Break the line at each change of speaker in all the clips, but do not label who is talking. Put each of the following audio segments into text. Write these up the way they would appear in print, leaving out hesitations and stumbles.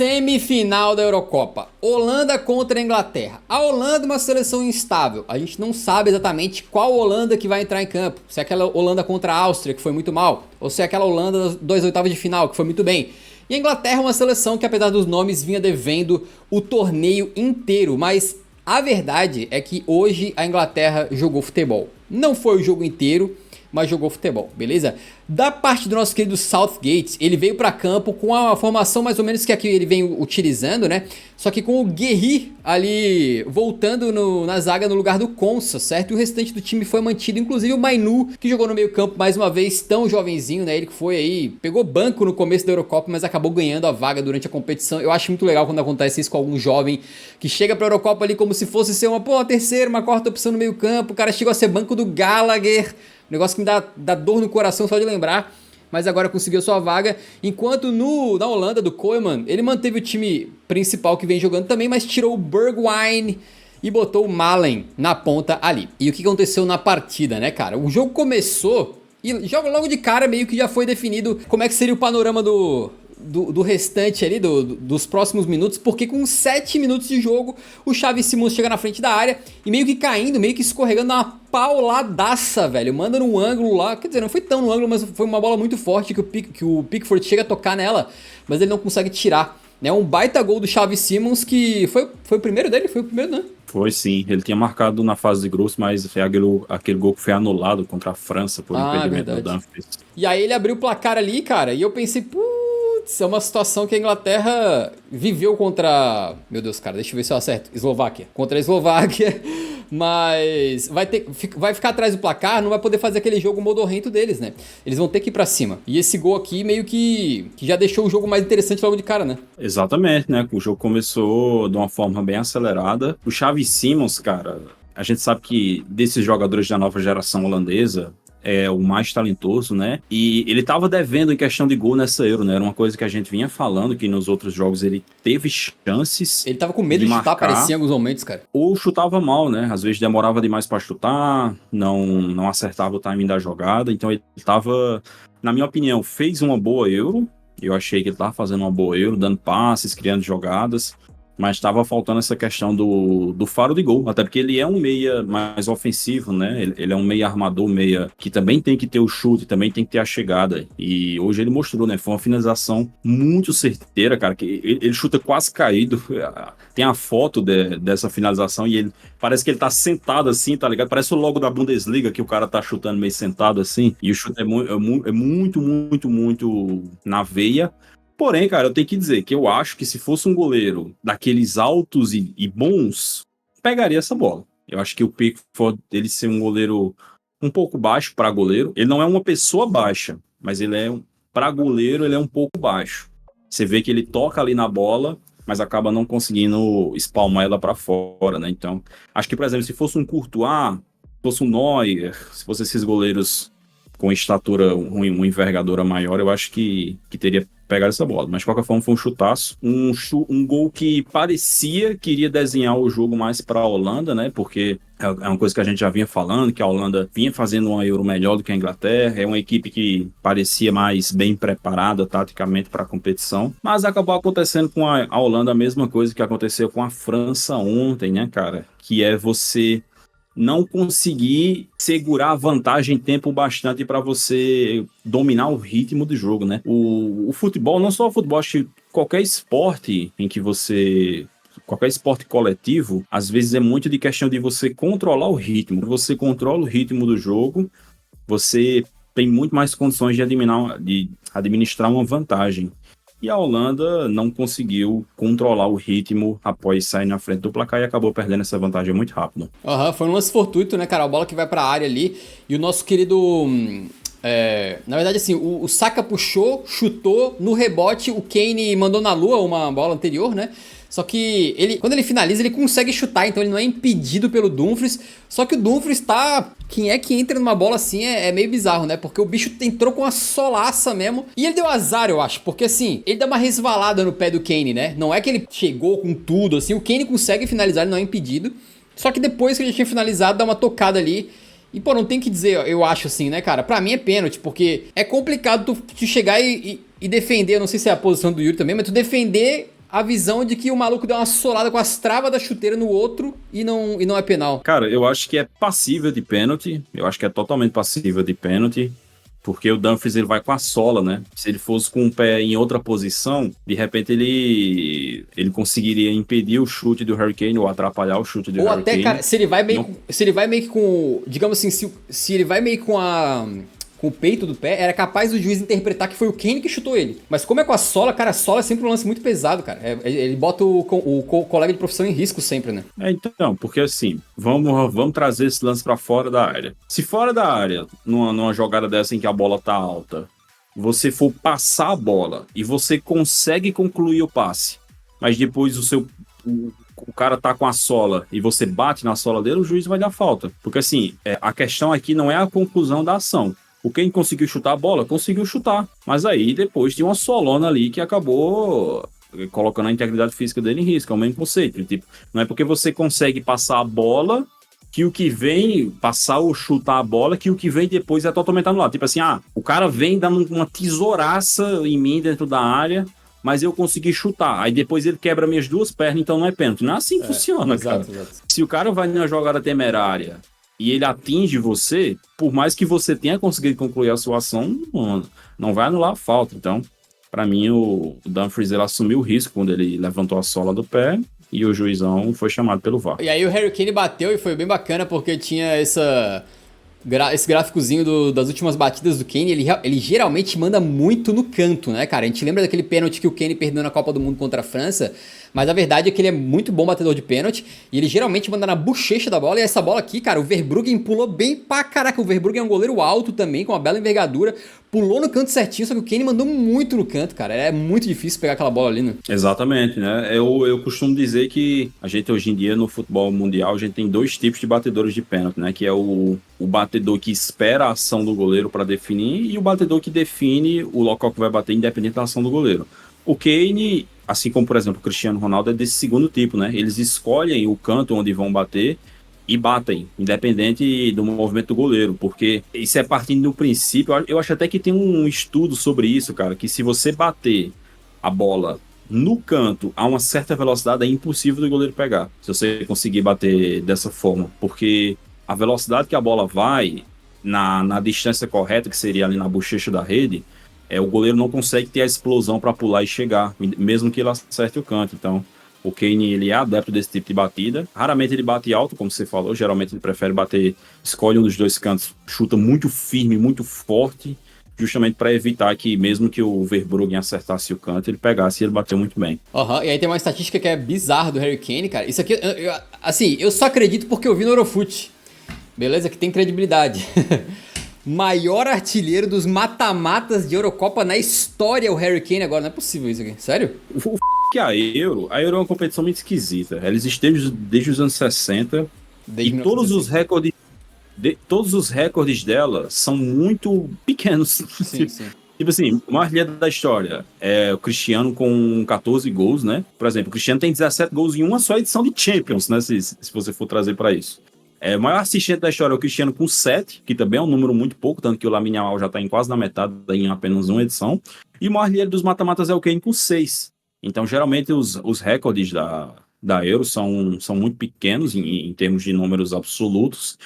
Semifinal da Eurocopa. Holanda contra a Inglaterra. A Holanda é uma seleção instável. A gente não sabe exatamente qual Holanda que vai entrar em campo. Se é aquela Holanda contra a Áustria, que foi muito mal. Ou se é aquela Holanda das oitavas de final, que foi muito bem. E a Inglaterra é uma seleção que, apesar dos nomes, vinha devendo o torneio inteiro. Mas a verdade é que hoje a Inglaterra jogou futebol. Não foi o jogo inteiro, mas jogou futebol, beleza? Da parte do nosso querido Southgate, ele veio pra campo com a formação mais ou menos que aqui ele vem utilizando, né? Só que com o Guéhi ali voltando na zaga no lugar do Konsa, certo? E o restante do time foi mantido, inclusive o Mainu, que jogou no meio campo mais uma vez, tão jovenzinho, né? Ele que foi aí, pegou banco no começo da Eurocopa, mas acabou ganhando a vaga durante a competição. Eu acho muito legal quando acontece isso com algum jovem que chega pra Eurocopa ali como se fosse ser uma terceira, uma quarta opção no meio campo. O cara chegou a ser banco do Gallagher. Negócio que me dá dor no coração só de lembrar. Mas agora conseguiu sua vaga. Enquanto na Holanda, do Koeman, ele manteve o time principal que vem jogando também, mas tirou o Bergwijn e botou o Malen na ponta ali. E o que aconteceu na partida, né, cara? O jogo começou e logo de cara meio que já foi definido como é que seria o panorama do restante ali, dos próximos minutos, porque com 7 minutos de jogo, o Xavi Simons chega na frente da área e meio que caindo, meio que escorregando na pauladaça, velho, manda num ângulo lá, quer dizer, não foi tão no ângulo, mas foi uma bola muito forte que o Pickford chega a tocar nela, mas ele não consegue tirar, né, um baita gol do Xavi Simons, que foi o primeiro dele, foi o primeiro, né?
Foi sim, ele tinha marcado na fase de grupos, mas foi aquele gol que foi anulado contra a França por impedimento do Dumfries.
E aí ele abriu o placar ali, cara, e eu pensei, é uma situação que a Inglaterra viveu contra... Meu Deus, cara, deixa eu ver se eu acerto. Eslováquia. Contra a Eslováquia. Mas vai ficar atrás do placar, não vai poder fazer aquele jogo modorrento deles, né? Eles vão ter que ir pra cima. E esse gol aqui meio que já deixou o jogo mais interessante logo de cara, né?
Exatamente, né? O jogo começou de uma forma bem acelerada. O Xavi Simons, cara, a gente sabe que desses jogadores da nova geração holandesa, é o mais talentoso, né? E ele tava devendo em questão de gol nessa Euro, né? Era uma coisa que a gente vinha falando, que nos outros jogos ele teve chances.
Ele tava com medo de chutar, parecia em alguns momentos, cara.
Ou chutava mal, né? Às vezes demorava demais para chutar, não acertava o timing da jogada. Então ele tava, na minha opinião, fez uma boa Euro. Eu achei que ele tava fazendo uma boa Euro, dando passes, criando jogadas. Mas estava faltando essa questão do faro de gol, até porque ele é um meia mais ofensivo, né? Ele é um meia armador, meia que também tem que ter o chute, também tem que ter a chegada. E hoje ele mostrou, né? Foi uma finalização muito certeira, cara, que ele chuta quase caído. Tem a foto dessa finalização e ele parece que ele tá sentado assim, tá ligado? Parece o logo da Bundesliga que o cara tá chutando meio sentado assim. E o chute é muito na veia. Porém, cara, eu tenho que dizer que eu acho que se fosse um goleiro daqueles altos e bons, pegaria essa bola. Eu acho que o Pickford, ele ser um goleiro um pouco baixo para goleiro, ele não é uma pessoa baixa, mas ele é, para goleiro, ele é um pouco baixo. Você vê que ele toca ali na bola, mas acaba não conseguindo espalmar ela para fora, né? Então, acho que, por exemplo, se fosse um Courtois, se fosse um Neuer, se fosse esses goleiros com estatura, uma envergadura maior, eu acho que teria pegado essa bola. Mas, de qualquer forma, foi um chutaço. Um gol que parecia que iria desenhar o jogo mais para a Holanda, né? Porque é uma coisa que a gente já vinha falando, que a Holanda vinha fazendo uma Euro melhor do que a Inglaterra. É uma equipe que parecia mais bem preparada taticamente para a competição. Mas acabou acontecendo com a Holanda a mesma coisa que aconteceu com a França ontem, né, cara? Que é você não conseguir segurar a vantagem tempo bastante para você dominar o ritmo do jogo, né? O futebol, não só o futebol, acho que qualquer esporte em que qualquer esporte coletivo, às vezes é muito de questão de você controlar o ritmo. Você controla o ritmo do jogo, você tem muito mais condições de administrar uma vantagem. E a Holanda não conseguiu controlar o ritmo após sair na frente do placar e acabou perdendo essa vantagem muito rápido.
Foi um lance fortuito, né, cara? A bola que vai pra área ali. E o nosso querido... na verdade, assim, o Saka puxou, chutou, no rebote o Kane mandou na lua uma bola anterior, né? Só que quando ele finaliza, ele consegue chutar, então ele não é impedido pelo Dumfries. Só que o Dumfries tá... Quem é que entra numa bola assim é meio bizarro, né? Porque o bicho entrou com uma solaça mesmo. E ele deu azar, eu acho. Porque assim, ele dá uma resvalada no pé do Kane, né? Não é que ele chegou com tudo, assim. O Kane consegue finalizar, ele não é impedido. Só que depois que ele tinha finalizado, dá uma tocada ali. E, pô, não tem que dizer, eu acho assim, né, cara? Pra mim é pênalti, porque é complicado tu chegar e defender. Eu não sei se é a posição do Yuri também, mas tu defender a visão de que o maluco deu uma solada com as travas da chuteira no outro e não é penal.
Cara, eu acho que é passível de pênalti. Eu acho que é totalmente passível de pênalti. Porque o Dumfries ele vai com a sola, né? Se ele fosse com o pé em outra posição, de repente ele conseguiria impedir o chute do Harry Kane ou atrapalhar o chute do
Ou
Harry
até,
Kane.
cara, se ele vai meio que com, digamos assim, se ele vai meio que com o peito do pé, era capaz do juiz interpretar que foi o Kane que chutou ele. Mas como é com a sola, cara, a sola é sempre um lance muito pesado, cara. Ele bota o colega de profissão em risco sempre, né?
Então, porque assim, vamos trazer esse lance pra fora da área. Se fora da área, numa jogada dessa em que a bola tá alta, você for passar a bola e você consegue concluir o passe, mas depois o cara tá com a sola e você bate na sola dele, o juiz vai dar falta. Porque assim, a questão aqui não é a conclusão da ação. O quem conseguiu chutar a bola, conseguiu chutar. Mas aí depois tinha uma solona ali que acabou colocando a integridade física dele em risco. É o mesmo conceito. Tipo, não é porque você consegue passar a bola que o que vem, passar ou chutar a bola, que o que vem depois é totalmente anulado. Tipo assim, o cara vem dando uma tesouraça em mim dentro da área, mas eu consegui chutar. Aí depois ele quebra minhas duas pernas, então não é pênalti. Não é assim que funciona, cara. Exato. Se o cara vai numa jogada temerária e ele atinge você, por mais que você tenha conseguido concluir a sua ação, não vai anular a falta. Então, para mim, o Dumfries ele assumiu o risco quando ele levantou a sola do pé e o juizão foi chamado pelo VAR.
E aí o Harry Kane bateu e foi bem bacana porque tinha esse gráficozinho das últimas batidas do Kane. Ele geralmente manda muito no canto, né, cara? A gente lembra daquele pênalti que o Kane perdeu na Copa do Mundo contra a França, mas a verdade é que ele é muito bom batedor de pênalti e ele geralmente manda na bochecha da bola. E essa bola aqui, cara, o Verbruggen pulou bem pra caraca. O Verbruggen é um goleiro alto também, com uma bela envergadura. Pulou no canto certinho, só que o Kane mandou muito no canto, cara. É muito difícil pegar aquela bola ali, né?
Exatamente, né? Eu costumo dizer que a gente hoje em dia no futebol mundial, a gente tem dois tipos de batedores de pênalti, né? Que é o batedor que espera a ação do goleiro para definir e o batedor que define o local que vai bater independente da ação do goleiro. O Kane, assim como, por exemplo, o Cristiano Ronaldo, é desse segundo tipo, né? Eles escolhem o canto onde vão bater e batem, independente do movimento do goleiro, porque isso é partindo do princípio, eu acho até que tem um estudo sobre isso, cara, que se você bater a bola no canto a uma certa velocidade, é impossível do goleiro pegar, se você conseguir bater dessa forma, porque a velocidade que a bola vai, na distância correta, que seria ali na bochecha da rede, o goleiro não consegue ter a explosão para pular e chegar, mesmo que ele acerte o canto. Então, o Kane, ele é adepto desse tipo de batida. Raramente ele bate alto, como você falou. Geralmente ele prefere bater, escolhe um dos dois cantos, chuta muito firme, muito forte, justamente para evitar que, mesmo que o Verbruggen acertasse o canto, ele pegasse e ele bateu muito bem.
E aí tem uma estatística que é bizarra do Harry Kane, cara. Isso aqui, eu só acredito porque eu vi no Eurofute. Beleza? Que tem credibilidade. Maior artilheiro dos mata-matas de Eurocopa na história, o Harry Kane agora. Não é possível isso aqui. Sério?
Que a Euro é uma competição muito esquisita. Eles esteve desde os anos 60 desde e todos os recordes dela são muito pequenos.
Sim.
Tipo assim, o maior artilheiro da história é o Cristiano com 14 gols, né? Por exemplo, o Cristiano tem 17 gols em uma só edição de Champions, né? Se você for trazer para isso. O maior assistente da história é o Cristiano com 7, que também é um número muito pouco, tanto que o Lamine Yamal já está em quase na metade, em apenas uma edição. E o maior artilheiro dos mata-matas é o Kane com 6. Então, geralmente, os recordes da Euro são muito pequenos em termos de números absolutos.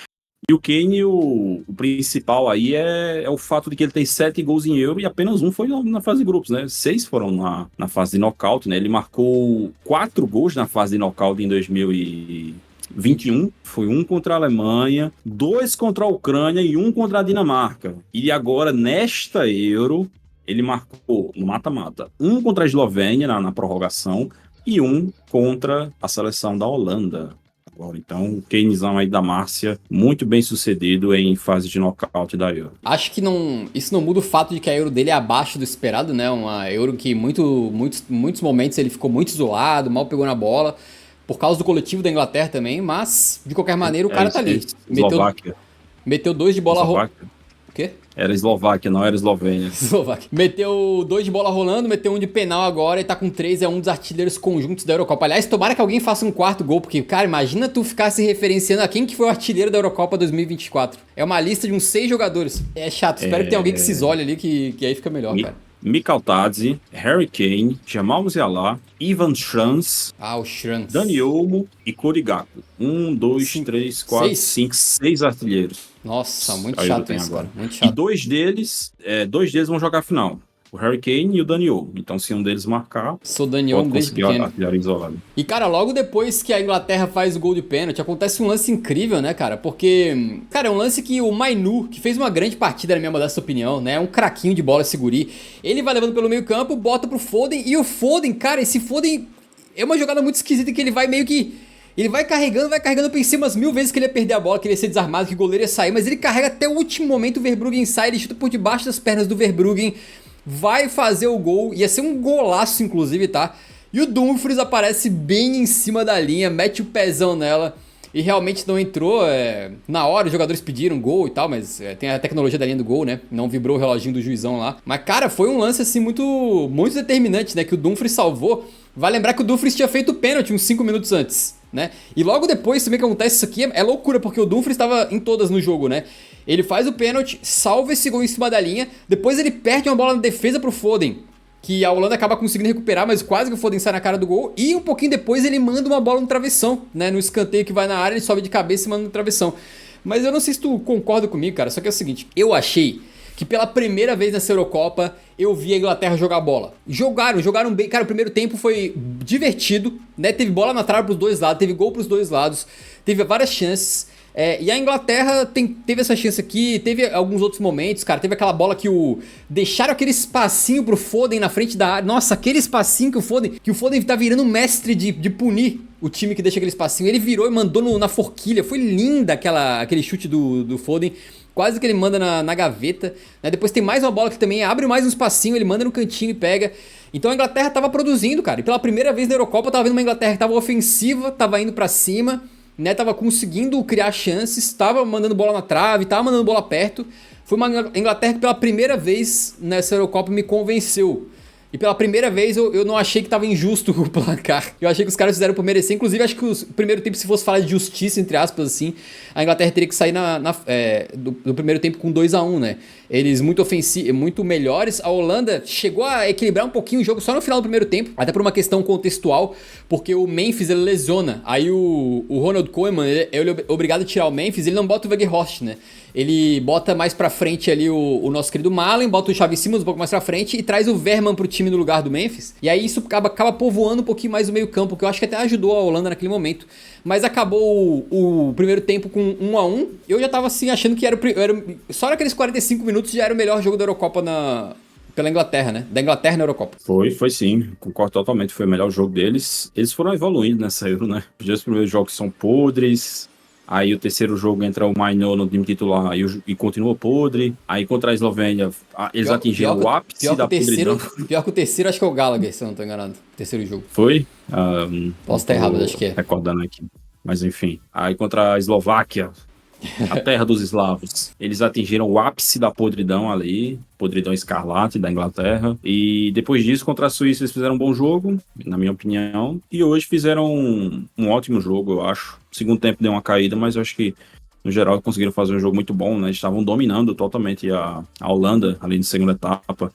E o Kane, o principal aí é o fato de que ele tem 7 gols em Euro e apenas um foi na fase de grupos, né? 6 foram na fase de nocaute, né? Ele marcou 4 gols na fase de nocaute em 2021. Foi 1 contra a Alemanha, 2 contra a Ucrânia e 1 contra a Dinamarca. E agora, nesta Euro, ele marcou no mata-mata 1 contra a Eslovênia na prorrogação e 1 contra a seleção da Holanda. Então, o Kanezão aí da Márcia, muito bem sucedido em fase de nocaute da Euro.
Acho que isso não muda o fato de que a Euro dele é abaixo do esperado, né? Uma Euro que em muitos momentos ele ficou muito isolado, mal pegou na bola, por causa do coletivo da Inglaterra também, mas, de qualquer maneira, o cara tá ali.
Eslováquia.
Meteu 2 de bola rolando. O quê?
Era Eslováquia, não era Eslovênia.
Eslováquia. Meteu 2 de bola rolando, meteu 1 de penal agora e tá com 3, é um dos artilheiros conjuntos da Eurocopa. Aliás, tomara que alguém faça um 4º gol, porque, cara, imagina tu ficar se referenciando a quem que foi o artilheiro da Eurocopa 2024. É uma lista de uns 6 jogadores. É chato, espero que tenha alguém que se isole ali, que aí fica melhor, cara.
Mikal Tadze, Harry Kane, Jamal Musiala, Ivan Schranz,
O Schranz.
Dani Olmo e Cody Gakpo. 1, 2, 3, 4, 5, 6 artilheiros.
Nossa, muito
Aí eu
chato
tenho
isso,
agora.
cara. Muito
E
chato.
dois deles vão jogar a final. O Harry Kane e o Dani Olmo. Então, se um deles marcar,
Sou Daniel
pode
desde
conseguir a
pequeno.
artilharia isolada.
E, cara, logo depois que a Inglaterra faz o gol de pênalti, acontece um lance incrível, né, cara? Porque, cara, é um lance que o Mainu, que fez uma grande partida, na minha modesta opinião, né? Um craquinho de bola, esse guri. Ele vai levando pelo meio campo, bota pro Foden. E o Foden, cara, esse Foden é uma jogada muito esquisita que ele vai meio que... Ele vai carregando, pensei umas 1000 vezes que ele ia perder a bola, que ele ia ser desarmado, que o goleiro ia sair. Mas ele carrega até o último momento, o Verbruggen sai, ele chuta por debaixo das pernas do Verbruggen. Vai fazer o gol, ia ser um golaço inclusive, tá? E o Dumfries aparece bem em cima da linha, mete o pezão nela e realmente não entrou. Na hora os jogadores pediram gol e tal, mas tem a tecnologia da linha do gol, né? Não vibrou o reloginho do juizão lá. Mas, cara, foi um lance assim muito determinante, né? Que o Dumfries salvou. Vai lembrar que o Dumfries tinha feito o pênalti uns 5 minutos antes, né? E logo depois também que acontece isso aqui, é loucura, porque o Dumfries estava em todas no jogo, né? Ele faz o pênalti, salva esse gol em cima da linha, depois ele perde uma bola na defesa pro Foden, que a Holanda acaba conseguindo recuperar, mas quase que o Foden sai na cara do gol, e um pouquinho depois ele manda uma bola no travessão, né? No escanteio que vai na área, ele sobe de cabeça e manda no travessão. Mas eu não sei se tu concorda comigo, cara, só que é o seguinte, eu achei que pela primeira vez nessa Eurocopa eu vi a Inglaterra jogar bola. Jogaram bem. Cara, o primeiro tempo foi divertido, né? Teve bola na trave pros dois lados, teve gol pros dois lados, teve várias chances. E a Inglaterra teve essa chance aqui, teve alguns outros momentos, cara. Teve aquela bola que deixaram aquele espacinho pro Foden na frente da área. Nossa, aquele espacinho que o Foden tá virando um mestre de punir o time que deixa aquele espacinho. Ele virou e mandou na forquilha. Foi linda aquele chute do Foden. Quase que ele manda na gaveta, né? Depois tem mais uma bola que também abre mais um espacinho, ele manda no cantinho e pega. Então a Inglaterra tava produzindo, cara. E pela primeira vez na Eurocopa eu tava vendo uma Inglaterra que tava ofensiva, tava indo pra cima, né? Tava conseguindo criar chances, tava mandando bola na trave, tava mandando bola perto. Foi uma Inglaterra que pela primeira vez nessa Eurocopa me convenceu. E pela primeira vez eu não achei que tava injusto o placar. Eu achei que os caras fizeram por merecer. Inclusive, acho que o primeiro tempo, se fosse falar de justiça, entre aspas, assim, a Inglaterra teria que sair do primeiro tempo com 2-1, né? Eles muito melhores. A Holanda chegou a equilibrar um pouquinho o jogo só no final do primeiro tempo, até por uma questão contextual, porque o Memphis ele lesiona. Aí o Ronald Koeman, ele é obrigado a tirar o Memphis, ele não bota o Weghorst, né? Ele bota mais pra frente ali o nosso querido Malen, bota o Xavi Simons um pouco mais pra frente e traz o Veerman pro time no lugar do Memphis. E aí isso acaba povoando um pouquinho mais o meio campo, que eu acho que até ajudou a Holanda naquele momento. Mas acabou o primeiro tempo com 1-1. Eu já tava assim achando que só naqueles 45 minutos já era o melhor jogo da Eurocopa pela Inglaterra, né? Da Inglaterra na Eurocopa.
Foi sim. Concordo totalmente. Foi o melhor jogo deles. Eles foram evoluindo nessa Euro, né? Os dois primeiros jogos são podres. Aí o terceiro jogo entra o Mainu no time titular e continua podre. Aí contra a Eslovênia, eles atingiram o ápice da podridão.
Pior que o terceiro, acho que é o Gallagher, se eu não tô enganado. O terceiro jogo.
Foi?
Posso estar errado, mas acho que é.
Recordando aqui. Mas enfim. Aí contra a Eslováquia, a terra dos eslavos, eles atingiram o ápice da podridão ali, podridão escarlate da Inglaterra, e depois disso contra a Suíça eles fizeram um bom jogo, na minha opinião, e hoje fizeram um ótimo jogo, eu acho. O segundo tempo deu uma caída, mas eu acho que no geral conseguiram fazer um jogo muito bom, né? Eles estavam dominando totalmente a Holanda ali na segunda etapa.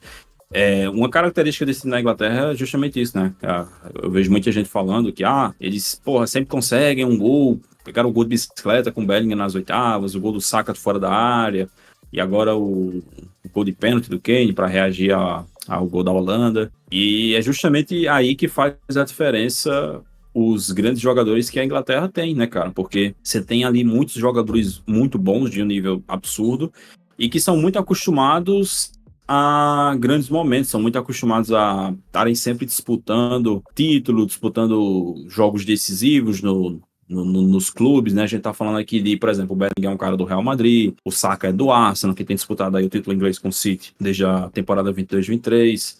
Uma característica desse time na Inglaterra é justamente isso, né? Eu vejo muita gente falando que eles, sempre conseguem um gol. Pegaram o gol de bicicleta com o Bellingham nas oitavas, o gol do Saka de fora da área, e agora o gol de pênalti do Kane para reagir ao gol da Holanda. E é justamente aí que faz a diferença os grandes jogadores que a Inglaterra tem, né, cara? Porque você tem ali muitos jogadores muito bons, de um nível absurdo, e que são muito acostumados a grandes momentos, são muito acostumados a estarem sempre disputando título, disputando jogos decisivos nos clubes, né? A gente tá falando aqui de, por exemplo, o Bellingham é um cara do Real Madrid, o Saka é do Arsenal, que tem disputado aí o título inglês com o City desde a temporada 22-23.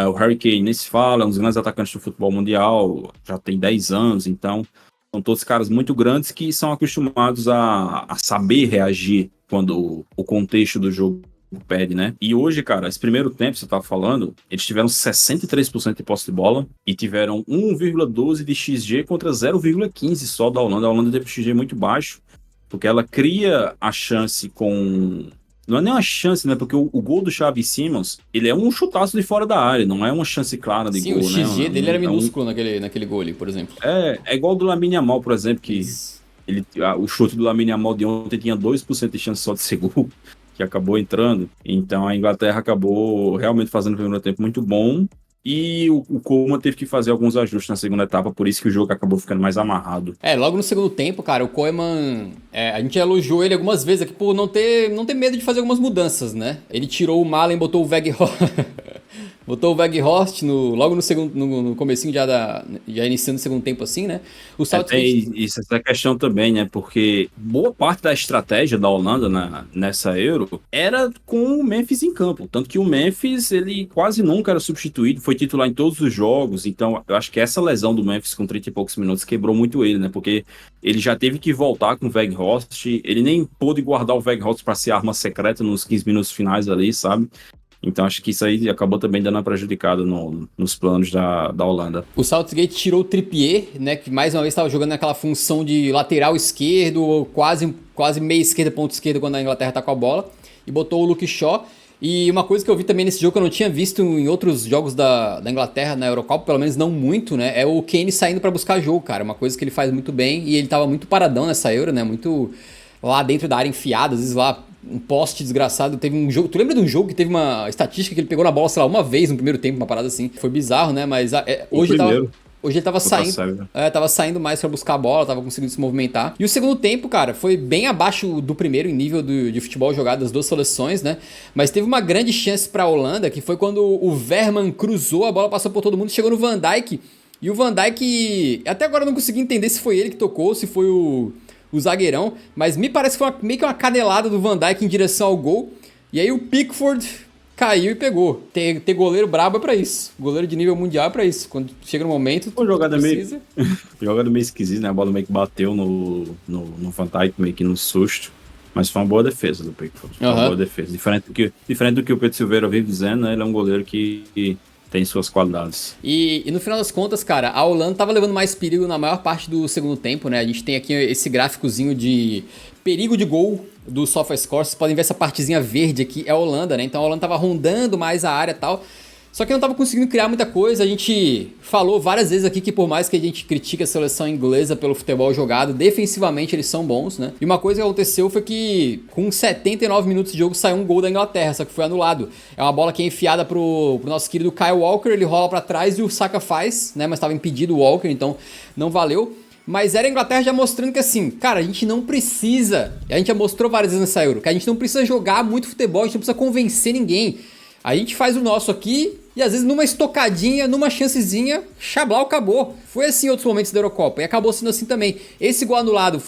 O Harry Kane nem se fala, é um dos grandes atacantes do futebol mundial, já tem 10 anos, então são todos caras muito grandes que são acostumados a saber reagir quando o contexto do jogo pede, né? E hoje, cara, esse primeiro tempo, você tava falando, eles tiveram 63% de posse de bola e tiveram 1,12 de XG contra 0,15 só da Holanda. A Holanda teve um XG muito baixo, porque ela cria a chance com Não é nem uma chance, né? Porque o gol do Xavi Simons, ele é um chutaço de fora da área, não é uma chance clara de
Sim,
gol,
o
né?
XG dele era minúsculo naquele gol ali, por exemplo.
É igual do Lamine Yamal, por exemplo, que
Isso.
o chute do Lamine Yamal de ontem tinha 2% de chance só de ser gol, que acabou entrando. Então a Inglaterra acabou realmente fazendo o primeiro tempo muito bom. E o Coleman teve que fazer alguns ajustes na segunda etapa, por isso que o jogo acabou ficando mais amarrado.
Logo no segundo tempo, cara, o Koeman, a gente elogiou ele algumas vezes aqui por não ter medo de fazer algumas mudanças, né? Ele tirou o Malen, botou o Weghorst, botou o Weghorst logo no segundo, no comecinho já iniciando o segundo tempo assim, né? O Southgate...
Isso, essa questão também, né? Porque boa parte da estratégia da Holanda nessa Euro era com o Memphis em campo. Tanto que o Memphis, ele quase nunca era substituído, foi titular em todos os jogos. Então, eu acho que essa lesão do Memphis com 30 e poucos minutos quebrou muito ele, né? Porque ele já teve que voltar com o Weghorst, ele nem pôde guardar o Weghorst para ser arma secreta nos 15 minutos finais ali, sabe? Então acho que isso aí acabou também dando uma prejudicada nos planos da Holanda.
O Southgate tirou o Trippier, né, que mais uma vez estava jogando naquela função de lateral esquerdo, ou quase meia esquerda, ponto esquerda quando a Inglaterra tá com a bola, e botou o Luke Shaw. E uma coisa que eu vi também nesse jogo que eu não tinha visto em outros jogos da Inglaterra na Eurocopa, pelo menos não muito, né, é o Kane saindo para buscar jogo, cara, uma coisa que ele faz muito bem, e ele tava muito paradão nessa Euro, né, muito lá dentro da área enfiado, às vezes lá um poste desgraçado. Teve um jogo, tu lembra de um jogo que teve uma estatística que ele pegou na bola, sei lá, uma vez no primeiro tempo, uma parada assim. Foi bizarro, né? Mas hoje ele tava saindo. Tava saindo mais pra buscar a bola, tava conseguindo se movimentar. E o segundo tempo, cara, foi bem abaixo do primeiro em nível de futebol jogado das duas seleções, né? Mas teve uma grande chance pra Holanda, que foi quando o Veerman cruzou, a bola passou por todo mundo, chegou no Van Dijk. E o Van Dijk, até agora eu não consegui entender se foi ele que tocou, se foi o zagueirão, mas me parece que foi meio que uma canelada do Van Dijk em direção ao gol. E aí o Pickford caiu e pegou. Ter goleiro brabo é pra isso. Goleiro de nível mundial é pra isso. Quando chega no momento,
tu precisa. Jogada meio esquisita, né? A bola meio que bateu no Van Dijk, meio que no susto. Mas foi uma boa defesa do Pickford. Foi uma boa defesa. Diferente do que o Pedro Silveira vive dizendo, né? Ele é um goleiro que tem suas qualidades.
E no final das contas, cara, a Holanda tava levando mais perigo na maior parte do segundo tempo, né? A gente tem aqui esse gráficozinho de perigo de gol do SofaScore. Vocês podem ver essa partezinha verde aqui, é a Holanda, né? Então a Holanda tava rondando mais a área e tal. Só que não tava conseguindo criar muita coisa. A gente falou várias vezes aqui que por mais que a gente critique a seleção inglesa pelo futebol jogado, defensivamente eles são bons, né? E uma coisa que aconteceu foi que com 79 minutos de jogo saiu um gol da Inglaterra, só que foi anulado. É uma bola que é enfiada pro nosso querido Kyle Walker, ele rola pra trás e o Saka faz, né? Mas tava impedido o Walker, então não valeu. Mas era a Inglaterra já mostrando que assim, cara, a gente não precisa, a gente já mostrou várias vezes nessa Euro, que a gente não precisa jogar muito futebol, a gente não precisa convencer ninguém. A gente faz o nosso aqui e às vezes numa estocadinha, numa chancezinha, Chablau acabou. Foi assim em outros momentos da Eurocopa e acabou sendo assim também. Esse gol anulado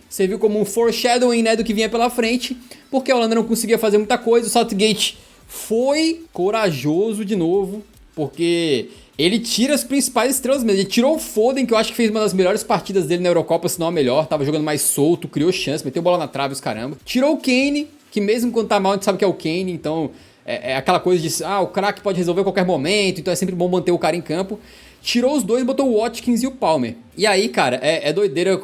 serviu como um foreshadowing, né, do que vinha pela frente, porque a Holanda não conseguia fazer muita coisa. O Southgate foi corajoso de novo, porque ele tira as principais estrelas mesmo. Ele tirou o Foden, que eu acho que fez uma das melhores partidas dele na Eurocopa, se não a melhor. Tava jogando mais solto, criou chance, meteu bola na trave, os caramba. Tirou o Kane, que mesmo quando tá mal a gente sabe que é o Kane, então é aquela coisa de, o craque pode resolver a qualquer momento, então é sempre bom manter o cara em campo. Tirou os dois, botou o Watkins e o Palmer. E aí, cara, é doideira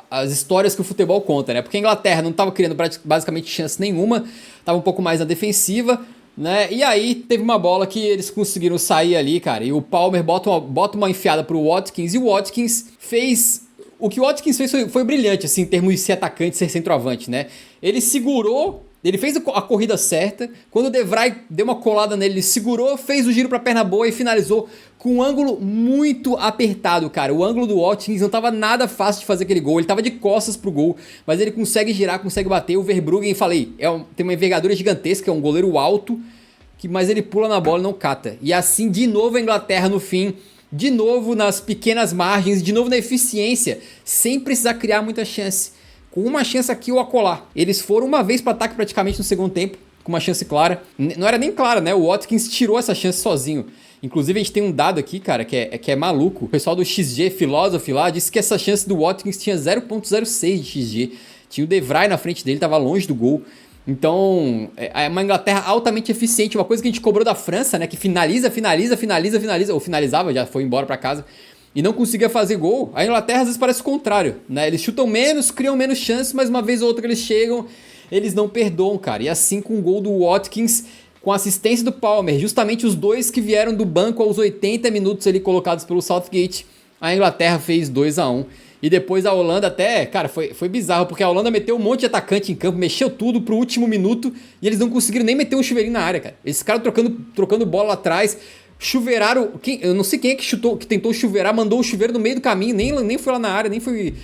as histórias que o futebol conta, né? Porque a Inglaterra não tava criando basicamente chance nenhuma, tava um pouco mais na defensiva, né? E aí teve uma bola que eles conseguiram sair ali, cara, e o Palmer bota uma enfiada pro Watkins, e o Watkins fez... O que o Watkins fez foi brilhante, assim, em termos de ser atacante, ser centroavante, né? Ele segurou... Ele fez a corrida certa, quando o De Vrij deu uma colada nele, ele segurou, fez o giro pra perna boa e finalizou com um ângulo muito apertado, cara. O ângulo do Watkins não tava nada fácil de fazer aquele gol, ele tava de costas pro gol, mas ele consegue girar, consegue bater. O Verbruggen, falei, tem uma envergadura gigantesca, é um goleiro alto, mas ele pula na bola e não cata. E assim, de novo a Inglaterra no fim, de novo nas pequenas margens, de novo na eficiência, sem precisar criar muita chance. Com uma chance aqui ou acolá. Eles foram uma vez para ataque praticamente no segundo tempo, com uma chance clara. Não era nem clara, né? O Watkins tirou essa chance sozinho. Inclusive, a gente tem um dado aqui, cara, que é maluco. O pessoal do XG, Philosophy lá, disse que essa chance do Watkins tinha 0.06 de XG. Tinha o De Vrij na frente dele, tava longe do gol. Então, é uma Inglaterra altamente eficiente. Uma coisa que a gente cobrou da França, né? Que finaliza. Ou finalizava, já foi embora para casa. E não conseguia fazer gol. A Inglaterra às vezes parece o contrário, né? Eles chutam menos, criam menos chances, mas uma vez ou outra eles chegam eles não perdoam, cara. E assim com o gol do Watkins, com assistência do Palmer, justamente os dois que vieram do banco aos 80 minutos ali colocados pelo Southgate, a Inglaterra fez 2-1. E depois a Holanda até, cara, foi bizarro, porque a Holanda meteu um monte de atacante em campo, mexeu tudo pro último minuto, e eles não conseguiram nem meter um chuveirinho na área, cara. Esses caras trocando bola lá atrás, chuveiraram, eu não sei quem é que chutou, que tentou chuveirar, mandou o chuveiro no meio do caminho, nem foi lá na área, nem foi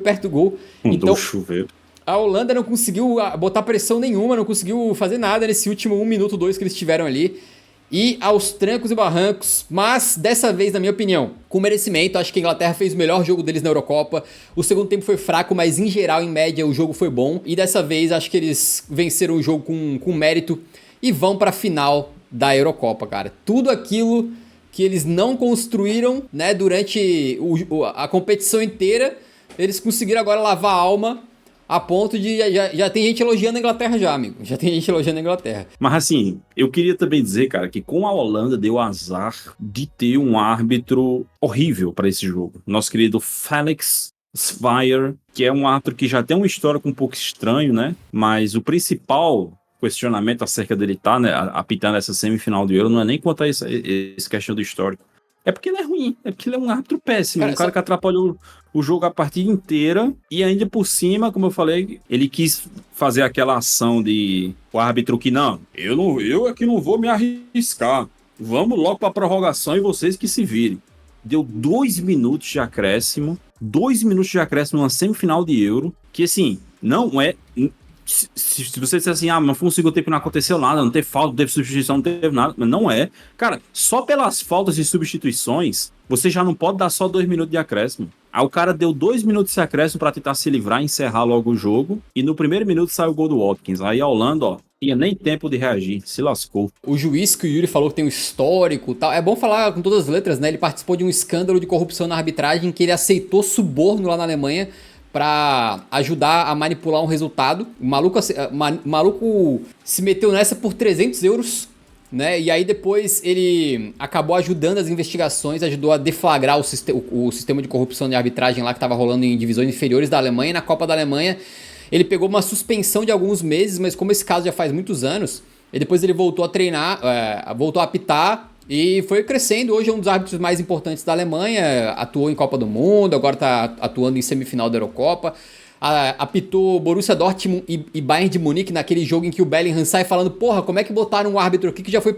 perto do gol.
Mandou
então,
o chuveiro.
A Holanda não conseguiu botar pressão nenhuma, não conseguiu fazer nada nesse último 1 minuto, 2 que eles tiveram ali. E aos trancos e barrancos, mas dessa vez, na minha opinião, com merecimento, acho que a Inglaterra fez o melhor jogo deles na Eurocopa. O segundo tempo foi fraco, mas em geral, em média, o jogo foi bom. E dessa vez, acho que eles venceram o jogo com mérito e vão para a final da Eurocopa, cara. Tudo aquilo que eles não construíram, né, durante a competição inteira, eles conseguiram agora lavar a alma. A ponto de já tem gente elogiando a Inglaterra já, amigo. Já tem gente elogiando a Inglaterra.
Mas assim, eu queria também dizer, cara, que com a Holanda deu azar de ter um árbitro horrível para esse jogo. Nosso querido Felix Zweier, que é um árbitro que já tem uma história um pouco estranho, né? Mas o principal questionamento acerca dele estar, né, apitando essa semifinal do Euro não é nem quanto a essa questão do histórico. É porque ele é ruim, é porque ele é um árbitro péssimo, cara, que atrapalhou o jogo a partida inteira e ainda por cima, como eu falei, ele quis fazer aquela ação de o árbitro que eu aqui não vou me arriscar, vamos logo para a prorrogação e vocês que se virem. Deu 2 minutos de acréscimo numa semifinal de Euro, que assim, não é... Se você disser assim, mas foi um segundo tempo que não aconteceu nada, não teve falta, não teve substituição, não teve nada, mas não é. Cara, só pelas faltas e substituições, você já não pode dar só 2 minutos de acréscimo. Aí o cara deu 2 minutos de acréscimo pra tentar se livrar e encerrar logo o jogo, e no primeiro minuto saiu o gol do Watkins. Aí a Holanda, ó, tinha nem tempo de reagir, se lascou.
O juiz que o Yuri falou que tem um histórico e tal, é bom falar com todas as letras, né? Ele participou de um escândalo de corrupção na arbitragem, que ele aceitou suborno lá na Alemanha pra ajudar a manipular um resultado. O maluco se meteu nessa por 300 euros, né? E aí depois ele acabou ajudando as investigações, ajudou a deflagrar o sistema de corrupção de arbitragem lá que estava rolando em divisões inferiores da Alemanha. Na Copa da Alemanha ele pegou uma suspensão de alguns meses, mas como esse caso já faz muitos anos, depois ele voltou a treinar, voltou a apitar, e foi crescendo. Hoje é um dos árbitros mais importantes da Alemanha, atuou em Copa do Mundo, agora está atuando em semifinal da Eurocopa. Apitou Borussia Dortmund e Bayern de Munique naquele jogo em que o Bellingham sai falando, porra, como é que botaram um árbitro aqui que já foi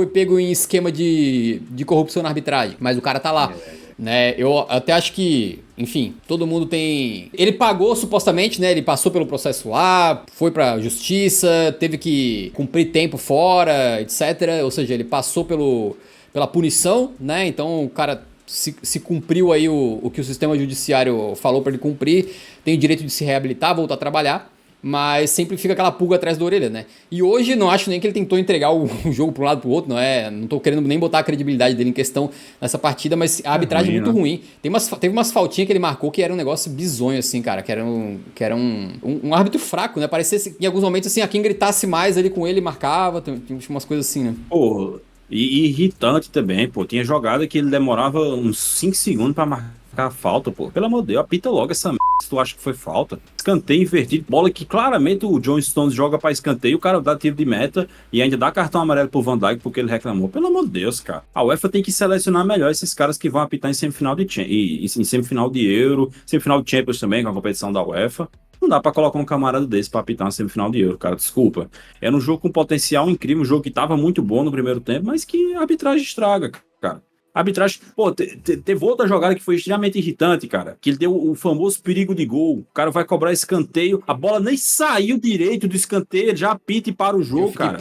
pego em esquema de corrupção na arbitragem, mas o cara tá lá. Né? Eu até acho que, enfim, todo mundo tem... Ele pagou supostamente, né? Ele passou pelo processo lá, foi pra justiça, teve que cumprir tempo fora, etc. Ou seja, ele passou pela punição, né? Então o cara se cumpriu aí o que o sistema judiciário falou pra ele cumprir, tem o direito de se reabilitar, voltar a trabalhar. Mas sempre fica aquela pulga atrás da orelha, né? E hoje não acho nem que ele tentou entregar o jogo para um lado para o outro, não tô querendo nem botar a credibilidade dele em questão nessa partida, mas a arbitragem é muito ruim. Teve umas faltinhas que ele marcou que era um negócio bizonho, assim, cara, que era um árbitro fraco, né? Parecia que em alguns momentos, assim, a quem gritasse mais ali com ele marcava, tinha umas coisas assim, né?
Pô, e irritante também, pô. Tinha jogada que ele demorava uns 5 segundos para marcar a falta, pô. Pelo amor de Deus, apita logo essa merda se tu acha que foi falta. Escanteio invertido, bola que claramente o John Stones joga pra escanteio, o cara dá tiro de meta e ainda dá cartão amarelo pro Van Dijk porque ele reclamou. Pelo amor de Deus, cara. A UEFA tem que selecionar melhor esses caras que vão apitar em semifinal em semifinal de Euro, semifinal de Champions também, com a competição da UEFA. Não dá pra colocar um camarada desse pra apitar na semifinal de Euro, cara, desculpa. Era um jogo com potencial incrível, um jogo que tava muito bom no primeiro tempo, mas que a arbitragem estraga, cara. A arbitragem, pô, teve outra jogada que foi extremamente irritante, cara, que ele deu o famoso perigo de gol. O cara vai cobrar escanteio, a bola nem saiu direito do escanteio, ele já apita e para o jogo, cara.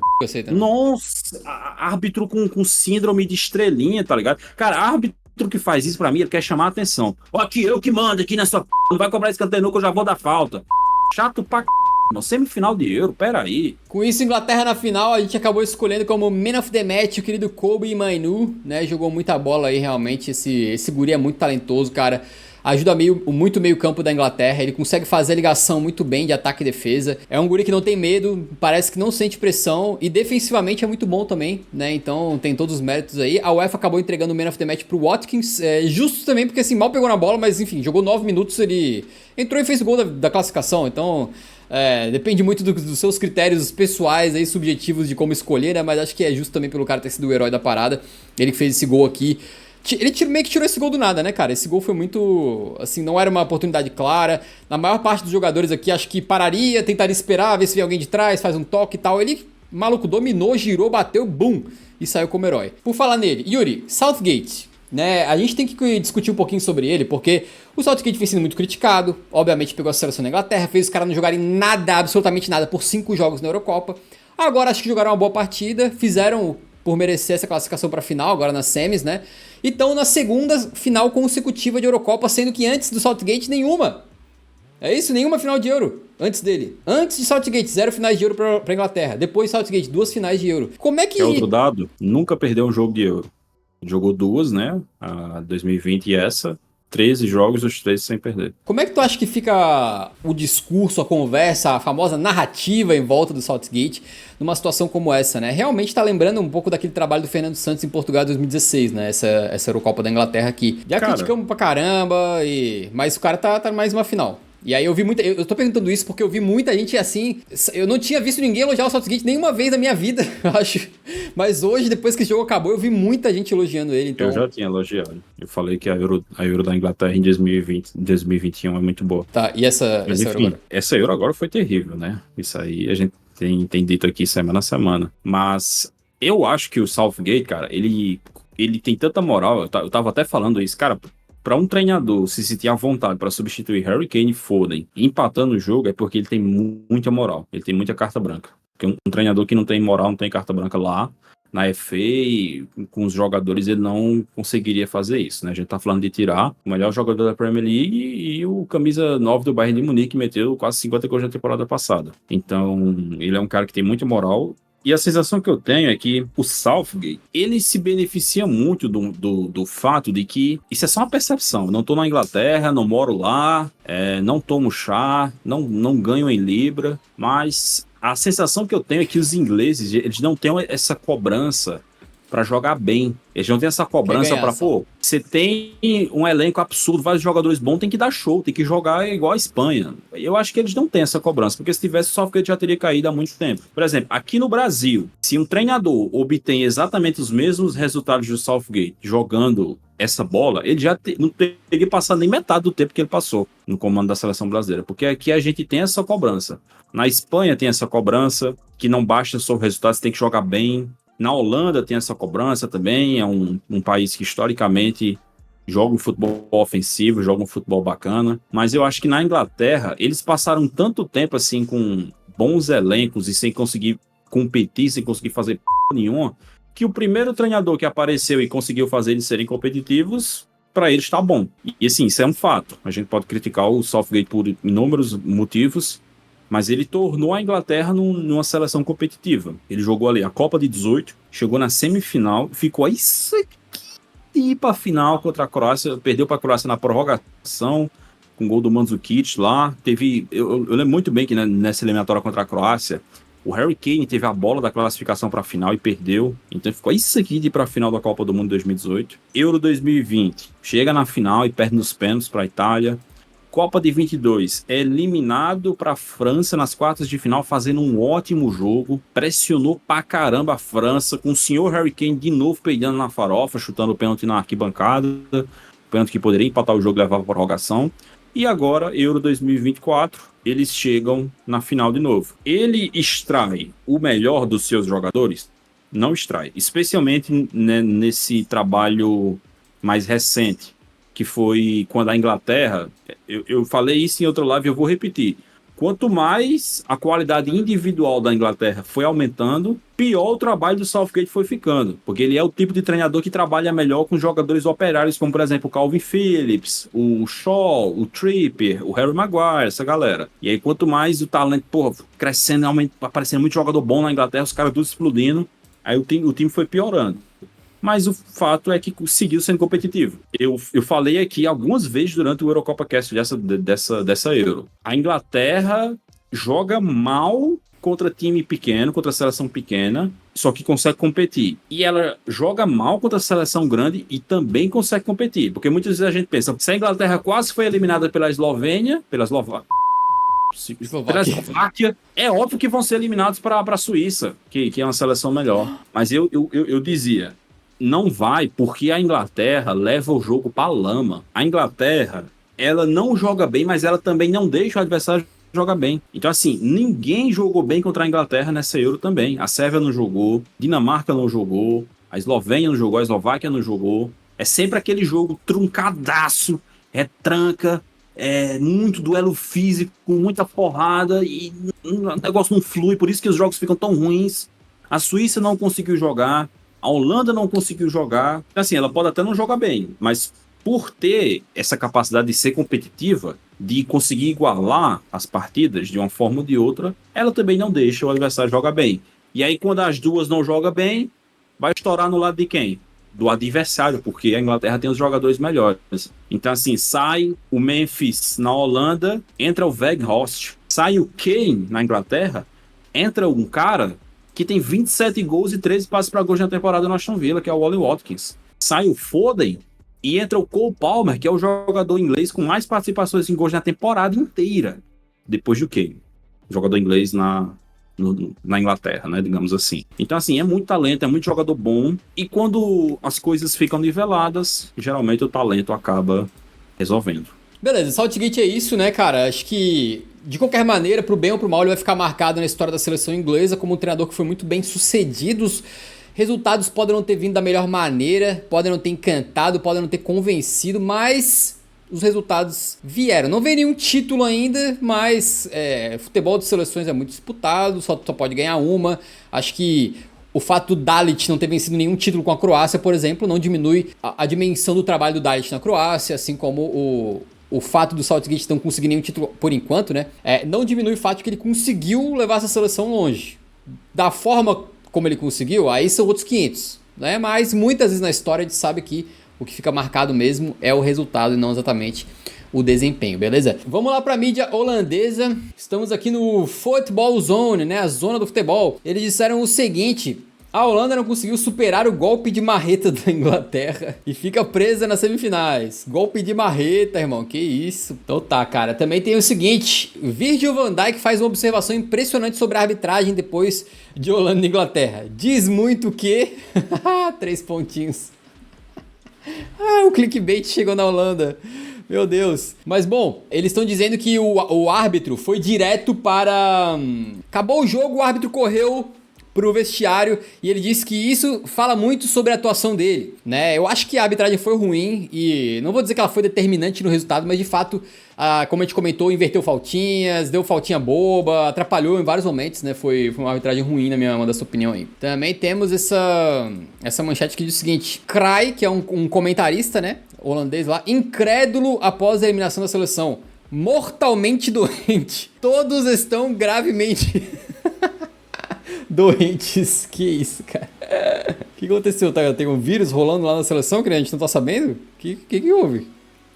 Nossa, árbitro com síndrome de estrelinha, tá ligado? Cara, árbitro que faz isso pra mim, ele quer chamar a atenção. Ó, aqui, eu que mando aqui nessa não vai cobrar escanteio não que eu já vou dar falta. Chato pra semifinal de Euro, peraí.
Com isso, Inglaterra na final, a gente acabou escolhendo como Man of the Match o querido Kobbie Mainoo, né? Jogou muita bola aí, realmente. Esse guri é muito talentoso, cara. Ajuda muito o meio campo da Inglaterra. Ele consegue fazer a ligação muito bem de ataque e defesa. É um guri que não tem medo, parece que não sente pressão. E defensivamente é muito bom também, né? Então tem todos os méritos aí. A UEFA acabou entregando o Man of the Match pro Watkins. Justo também, porque assim, mal pegou na bola, mas enfim, jogou 9 minutos, ele entrou e fez o gol da classificação. Então... Depende muito dos seus critérios pessoais aí, subjetivos de como escolher, né? Mas acho que é justo também pelo cara ter sido o herói da parada. Ele que fez esse gol aqui. Ele meio que tirou esse gol do nada, né, cara? Esse gol foi muito... Assim, não era uma oportunidade clara. Na maior parte dos jogadores aqui, acho que pararia, tentaria esperar, ver se vem alguém de trás, faz um toque e tal. Ele, maluco, dominou, girou, bateu, bum! E saiu como herói. Por falar nele, Yuri, Southgate, né? A gente tem que discutir um pouquinho sobre ele, porque o Southgate vem sendo muito criticado. Obviamente pegou a seleção da Inglaterra, fez os caras não jogarem nada, absolutamente nada, por 5 jogos na Eurocopa. Agora acho que jogaram uma boa partida, fizeram por merecer essa classificação para a final, agora nas semis, né? E estão na segunda final consecutiva de Eurocopa, sendo que antes do Southgate nenhuma. É isso? Nenhuma final de Euro antes dele. Antes de Southgate, 0 finais de Euro pra Inglaterra. Depois Southgate, 2 finais de Euro. Como é que...
É outro dado, nunca perdeu um jogo de Euro. Jogou 2, né? A 2020 e essa. 13 jogos, os 13 sem perder.
Como é que tu acha que fica o discurso, a conversa, a famosa narrativa em volta do Southgate numa situação como essa, né? Realmente tá lembrando um pouco daquele trabalho do Fernando Santos em Portugal em 2016, né? Essa Eurocopa da Inglaterra aqui. Já criticamos pra caramba, mas o cara tá mais uma final. E aí eu vi muita... Eu tô perguntando isso porque eu vi muita gente assim... Eu não tinha visto ninguém elogiar o Southgate nenhuma vez na minha vida, eu acho. Mas hoje, depois que o jogo acabou, eu vi muita gente elogiando ele, então...
Eu já tinha elogiado. Eu falei que a Euro da Inglaterra em 2021 é muito boa.
Tá, e essa
Euro agora? Essa Euro agora foi terrível, né? Isso aí a gente tem dito aqui semana a semana. Mas eu acho que o Southgate, cara, ele tem tanta moral. Eu tava até falando isso, cara... Para um treinador se sentir à vontade para substituir Harry Kane e Foden empatando o jogo é porque ele tem muita moral, ele tem muita carta branca. Porque um treinador que não tem moral, não tem carta branca lá na FA, com os jogadores, ele não conseguiria fazer isso, né? A gente tá falando de tirar o melhor jogador da Premier League e o camisa 9 do Bayern de Munique, que meteu quase 50 gols na temporada passada. Então, ele é um cara que tem muita moral. E a sensação que eu tenho é que o Southgate, ele se beneficia muito do fato de que isso é só uma percepção. Não tô na Inglaterra, não moro lá, não tomo chá, não ganho em libra, mas a sensação que eu tenho é que os ingleses, eles não têm essa cobrança para jogar bem. Eles não têm essa cobrança para, você tem um elenco absurdo, vários jogadores bons, tem que dar show, tem que jogar igual a Espanha. Eu acho que eles não têm essa cobrança, porque se tivesse, o Southgate já teria caído há muito tempo. Por exemplo, aqui no Brasil, se um treinador obtém exatamente os mesmos resultados do Southgate jogando essa bola, ele já não teria passado nem metade do tempo que ele passou no comando da seleção brasileira, porque aqui a gente tem essa cobrança. Na Espanha tem essa cobrança, que não basta só o resultado, você tem que jogar bem. Na Holanda tem essa cobrança também, é um país que historicamente joga um futebol ofensivo, joga um futebol bacana, mas eu acho que na Inglaterra eles passaram tanto tempo assim com bons elencos e sem conseguir competir, sem conseguir fazer p*** nenhuma, que o primeiro treinador que apareceu e conseguiu fazer eles serem competitivos, para eles tá bom. E assim, isso é um fato. A gente pode criticar o Southgate por inúmeros motivos, mas ele tornou a Inglaterra numa seleção competitiva. Ele jogou ali a Copa de 18, chegou na semifinal, ficou aí ir para a final contra a Croácia, perdeu para a Croácia na prorrogação, com o gol do Mandzukic lá. Eu lembro muito bem que nessa eliminatória contra a Croácia, o Harry Kane teve a bola da classificação para a final e perdeu. Então ficou isso aqui de ir para a final da Copa do Mundo 2018. Euro 2020, chega na final e perde nos pênaltis para a Itália. Copa de 22, é eliminado para a França nas quartas de final, fazendo um ótimo jogo, pressionou pra caramba a França, com o senhor Harry Kane de novo peidando na farofa, chutando o pênalti na arquibancada, pênalti que poderia empatar o jogo e levar para prorrogação. E agora, Euro 2024, eles chegam na final de novo. Ele extrai o melhor dos seus jogadores? Não extrai, especialmente nesse trabalho mais recente, que foi quando a Inglaterra, eu falei isso em outra live e eu vou repetir, quanto mais a qualidade individual da Inglaterra foi aumentando, pior o trabalho do Southgate foi ficando, porque ele é o tipo de treinador que trabalha melhor com jogadores operários, como por exemplo o Calvin Phillips, o Shaw, o Trippier, o Harry Maguire, essa galera. E aí quanto mais o talento, crescendo, aparecendo muito jogador bom na Inglaterra, os caras tudo explodindo, aí o time foi piorando. Mas o fato é que seguiu sendo competitivo. Eu falei aqui algumas vezes durante o Eurocopa Cast dessa Euro. A Inglaterra joga mal contra time pequeno, contra seleção pequena, só que consegue competir. E ela joga mal contra seleção grande e também consegue competir. Porque muitas vezes a gente pensa, se a Inglaterra quase foi eliminada pela Eslovênia, Eslováquia, é óbvio que vão ser eliminados para a Suíça, que é uma seleção melhor. Mas eu dizia, não vai porque a Inglaterra leva o jogo para lama. A Inglaterra, ela não joga bem, mas ela também não deixa o adversário jogar bem. Então, assim, ninguém jogou bem contra a Inglaterra nessa Euro também. A Sérvia não jogou, Dinamarca não jogou, a Eslovênia não jogou, a Eslováquia não jogou. É sempre aquele jogo truncadaço, é tranca, é muito duelo físico, muita porrada e o negócio não flui, por isso que os jogos ficam tão ruins. A Suíça não conseguiu jogar, a Holanda não conseguiu jogar. Assim, ela pode até não jogar bem, mas por ter essa capacidade de ser competitiva, de conseguir igualar as partidas de uma forma ou de outra, ela também não deixa o adversário jogar bem. E aí, quando as duas não jogam bem, vai estourar no lado de quem? Do adversário, porque a Inglaterra tem os jogadores melhores. Então, assim, sai o Memphis na Holanda, entra o Weghorst. Sai o Kane na Inglaterra, entra um cara que tem 27 gols e 13 passes para gols na temporada no Aston Villa, que é o Ollie Watkins. Sai o Foden e entra o Cole Palmer, que é o jogador inglês com mais participações em gols na temporada inteira, depois do Kane. Jogador inglês na Inglaterra, né, digamos assim. Então, assim, é muito talento, é muito jogador bom, e quando as coisas ficam niveladas, geralmente o talento acaba resolvendo.
Beleza, Southgate é isso, né, cara? Acho que, de qualquer maneira, pro bem ou pro mal, ele vai ficar marcado na história da seleção inglesa como um treinador que foi muito bem sucedido. Resultados podem não ter vindo da melhor maneira, podem não ter encantado, podem não ter convencido, mas os resultados vieram. Não veio nenhum título ainda, mas futebol de seleções é muito disputado, só pode ganhar uma. Acho que o fato do Dalit não ter vencido nenhum título com a Croácia, por exemplo, não diminui a dimensão do trabalho do Dalit na Croácia, assim como o fato do Southgate não conseguir nenhum título por enquanto, né? Não diminui o fato de que ele conseguiu levar essa seleção longe. Da forma como ele conseguiu, aí são outros 500, né? Mas muitas vezes na história a gente sabe que o que fica marcado mesmo é o resultado e não exatamente o desempenho, beleza? Vamos lá para a mídia holandesa. Estamos aqui no Football Zone, né? A zona do futebol. Eles disseram o seguinte: a Holanda não conseguiu superar o golpe de marreta da Inglaterra e fica presa nas semifinais. Golpe de marreta, irmão, que isso. Então tá, cara. Também tem o seguinte: Virgil van Dijk faz uma observação impressionante sobre a arbitragem depois de Holanda e Inglaterra. Diz muito que... 3 pontinhos. O clickbait chegou na Holanda. Meu Deus. Mas bom, eles estão dizendo que o árbitro foi direto para... Acabou o jogo, o árbitro correu pro vestiário e ele disse que isso fala muito sobre a atuação dele, né? Eu acho que a arbitragem foi ruim e não vou dizer que ela foi determinante no resultado, mas de fato, como a gente comentou, inverteu faltinhas, deu faltinha boba, atrapalhou em vários momentos, né? Foi uma arbitragem ruim na minha modesta opinião aí. Também temos essa manchete que diz o seguinte: Kraj, que é um comentarista, né? Holandês lá, incrédulo após a eliminação da seleção. Mortalmente doente. Todos estão gravemente... doentes. Que isso, cara? O que aconteceu? Tem um vírus rolando lá na seleção que a gente não tá sabendo? O que houve?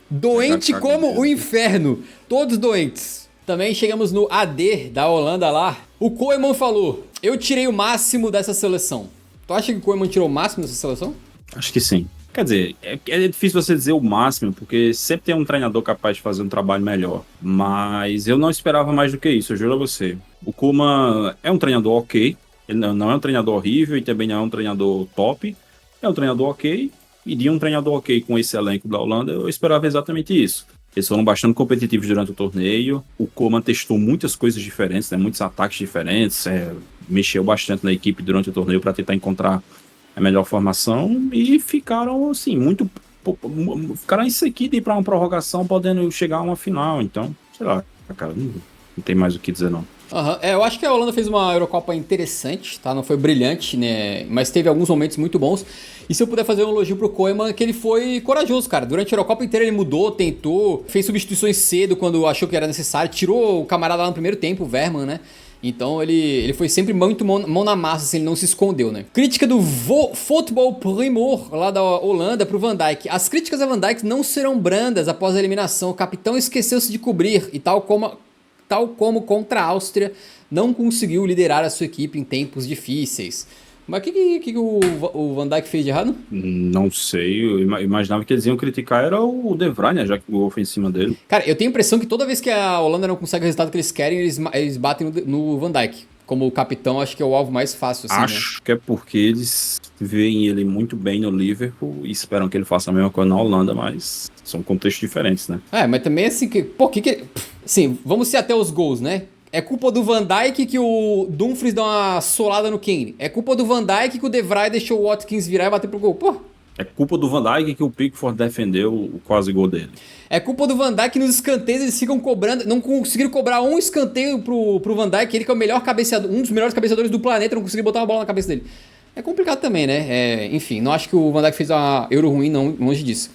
Doente como o inferno. Todos doentes. Também chegamos no AD da Holanda lá. O Koeman falou: eu tirei o máximo dessa seleção. Tu acha que o Koeman tirou o máximo dessa seleção?
Acho que sim. Quer dizer, é difícil você dizer o máximo, porque sempre tem um treinador capaz de fazer um trabalho melhor. Mas eu não esperava mais do que isso, eu juro a você. O Koeman é um treinador ok, ele não é um treinador horrível e também não é um treinador top. É um treinador ok, e de um treinador ok com esse elenco da Holanda, eu esperava exatamente isso. Eles foram bastante competitivos durante o torneio. O Koeman testou muitas coisas diferentes, né, muitos ataques diferentes, mexeu bastante na equipe durante o torneio para tentar encontrar a melhor formação e ficaram assim, ficaram isso aqui de ir para uma prorrogação podendo chegar a uma final. Então, sei lá, cara, não tem mais o que dizer não.
Eu acho que a Holanda fez uma Eurocopa interessante, tá? Não foi brilhante, né? Mas teve alguns momentos muito bons. E se eu puder fazer um elogio pro Koeman, é que ele foi corajoso, cara. Durante a Eurocopa inteira ele mudou, tentou, fez substituições cedo quando achou que era necessário, tirou o camarada lá no primeiro tempo, o Verman, né? Então ele foi sempre muito mão na massa, assim, ele não se escondeu, né? Crítica do Football Primor, lá da Holanda, pro Van Dijk. As críticas a Van Dijk não serão brandas após a eliminação. O capitão esqueceu-se de cobrir e tal como contra a Áustria, não conseguiu liderar a sua equipe em tempos difíceis. Mas o que o Van Dijk fez de errado?
Não sei, eu imaginava que eles iam criticar era o De Vrij, né, já que o gol foi em cima dele.
Cara, eu tenho a impressão que toda vez que a Holanda não consegue o resultado que eles querem, eles batem no Van Dijk. Como capitão, acho que é o alvo mais fácil, assim, né?
Acho que é porque eles veem ele muito bem no Liverpool e esperam que ele faça a mesma coisa na Holanda, mas são contextos diferentes, né?
Mas também assim, pô, Sim, vamos ser até os gols, né? É culpa do Van Dijk que o Dumfries dá uma solada no Kane. É culpa do Van Dijk que o De Vrij deixou o Watkins virar e bater pro gol. Pô,
É culpa do Van Dijk que o Pickford defendeu o quase gol dele.
é culpa do Van Dijk que nos escanteios eles ficam cobrando, não conseguiram cobrar um escanteio pro Van Dijk, ele que é o melhor cabeceador, um dos melhores cabeceadores do planeta, não conseguiu botar uma bola na cabeça dele. É complicado também, né? Enfim, não acho que o Van Dijk fez uma Euro ruim, não, longe disso.